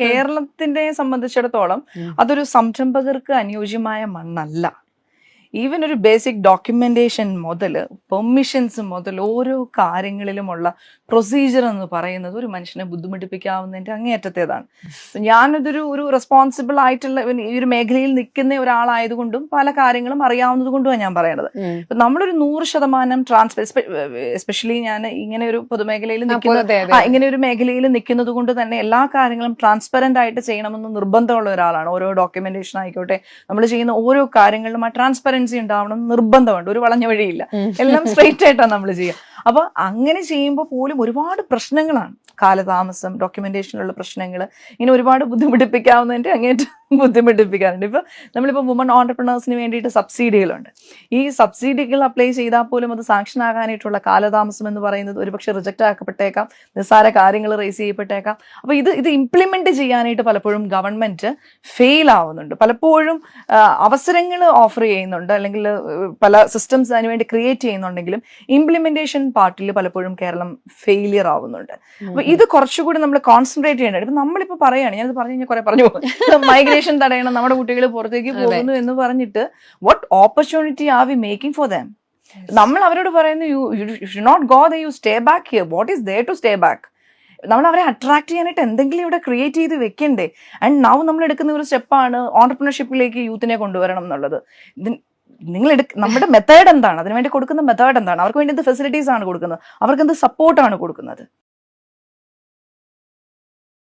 കേരളത്തിനെ സംബന്ധിച്ചിടത്തോളം അതൊരു സംരംഭകർക്ക് അനുയോജ്യമായ മണ്ണല്ല. ഈവൻ ഒരു ബേസിക് ഡോക്യുമെന്റേഷൻ മുതൽ പെർമിഷൻസ് മുതൽ ഓരോ കാര്യങ്ങളിലുമുള്ള പ്രൊസീജിയർ എന്ന് പറയുന്നത് ഒരു മനുഷ്യനെ ബുദ്ധിമുട്ടിപ്പിക്കാവുന്നതിന്റെ അങ്ങേയറ്റത്തേതാണ്. ഞാനതൊരു റെസ്പോൺസിബിൾ ആയിട്ടുള്ള ഈ ഒരു മേഖലയിൽ നിൽക്കുന്ന ഒരാളായതുകൊണ്ടും പല കാര്യങ്ങളും അറിയാവുന്നത് കൊണ്ടുമാണ് ഞാൻ പറയണത്. ഇപ്പൊ നമ്മളൊരു 100% എസ്പെഷ്യലി ഞാൻ ഇങ്ങനെ ഒരു പൊതുമേഖലയിൽ ഇങ്ങനെ ഒരു മേഖലയിൽ നിൽക്കുന്നത് കൊണ്ട് തന്നെ എല്ലാ കാര്യങ്ങളും ട്രാൻസ്പെറന്റ് ആയിട്ട് ചെയ്യണമെന്ന് നിർബന്ധമുള്ള ഒരാളാണ്. ഓരോ ഡോക്യുമെന്റേഷൻ ആയിക്കോട്ടെ, നമ്മൾ ചെയ്യുന്ന ഓരോ കാര്യങ്ങളിലും ആ ട്രാൻസ്പെറൻസി ഉണ്ടാവണം നിർബന്ധമുണ്ട്. ഒരു വളഞ്ഞ വഴിയില്ല, എല്ലാം സ്ട്രെയിറ്റ് ആയിട്ടാണ് നമ്മൾ ചെയ്യുക. അപ്പൊ അങ്ങനെ ചെയ്യുമ്പോൾ പോലും ഒരുപാട് പ്രശ്നങ്ങളാണ്. കാലതാമസം, ഡോക്യുമെന്റേഷനിലുള്ള പ്രശ്നങ്ങൾ, ഇങ്ങനെ ഒരുപാട് ബുദ്ധിമുട്ടിപ്പിക്കാവുന്നതിന്റെ അങ്ങേറ്റം ബുദ്ധിമുട്ടിപ്പിക്കാറുണ്ട്. ഇപ്പൊ നമ്മളിപ്പോൾ വുമൺ ഓണ്ടർപ്രണേഴ്സിന് വേണ്ടിയിട്ട് സബ്സിഡികളുണ്ട്. ഈ സബ്സിഡികൾ അപ്ലൈ ചെയ്താൽ പോലും അത് സാങ്ഷൻ ആകാനായിട്ടുള്ള കാലതാമസം എന്ന് പറയുന്നത് ഒരുപക്ഷെ റിജക്റ്റ് ആക്കപ്പെട്ടേക്കാം, നിസ്സാര കാര്യങ്ങൾ റേസ് ചെയ്യപ്പെട്ടേക്കാം. അപ്പൊ ഇത് ഇംപ്ലിമെന്റ് ചെയ്യാനായിട്ട് പലപ്പോഴും ഗവൺമെന്റ് ഫെയിൽ ആവുന്നുണ്ട്. പലപ്പോഴും അവസരങ്ങൾ ഓഫർ ചെയ്യുന്നുണ്ട്, അല്ലെങ്കിൽ പല സിസ്റ്റംസ് അതിനുവേണ്ടി ക്രിയേറ്റ് ചെയ്യുന്നുണ്ടെങ്കിലും ഇംപ്ലിമെന്റേഷൻ പാർട്ടിൽ പലപ്പോഴും കേരളം ഫെയിലിയർ ആവുന്നുണ്ട്. അപ്പൊ ഇത് കുറച്ചുകൂടി നമ്മൾ കോൺസെൻട്രേറ്റ് ചെയ്യേണ്ടത്. ഇപ്പൊ നമ്മളിപ്പോ പറയാണ്, ഞാനത് പറഞ്ഞു കഴിഞ്ഞാൽ കുറെ പറഞ്ഞു പോകും, മൈഗ്രേഷൻ തടയണം, നമ്മുടെ കുട്ടികൾ പുറത്തേക്ക് പോകുന്നു എന്ന് പറഞ്ഞിട്ട് what opportunity are we making for them? നമ്മൾ അവരോട് പറയുന്നു you should not go there, you stay back here. What is there to stay back? നമ്മൾ അവരെ അട്രാക്ട് ചെയ്യാനായിട്ട് എന്തെങ്കിലും ഇവിടെ ക്രിയേറ്റ് ചെയ്ത് വെക്കണ്ടേ? ആൻഡ് നൗ നമ്മൾ എടുക്കുന്ന ഒരു സ്റ്റെപ്പാണ് ഓണ്ടർപ്രണർഷിപ്പിലേക്ക് യൂത്തിനെ കൊണ്ടുവരണം എന്നുള്ളത്. നമ്മുടെ മെത്തേഡ് എന്താണ്? അതിനുവേണ്ടി കൊടുക്കുന്ന മെത്തേഡ് എന്താണ്? അവർക്ക് വേണ്ടി എന്ത് ഫെസിലിറ്റീസ് ആണ് കൊടുക്കുന്നത്? അവർക്ക് എന്ത് സപ്പോർട്ടാണ് കൊടുക്കുന്നത്?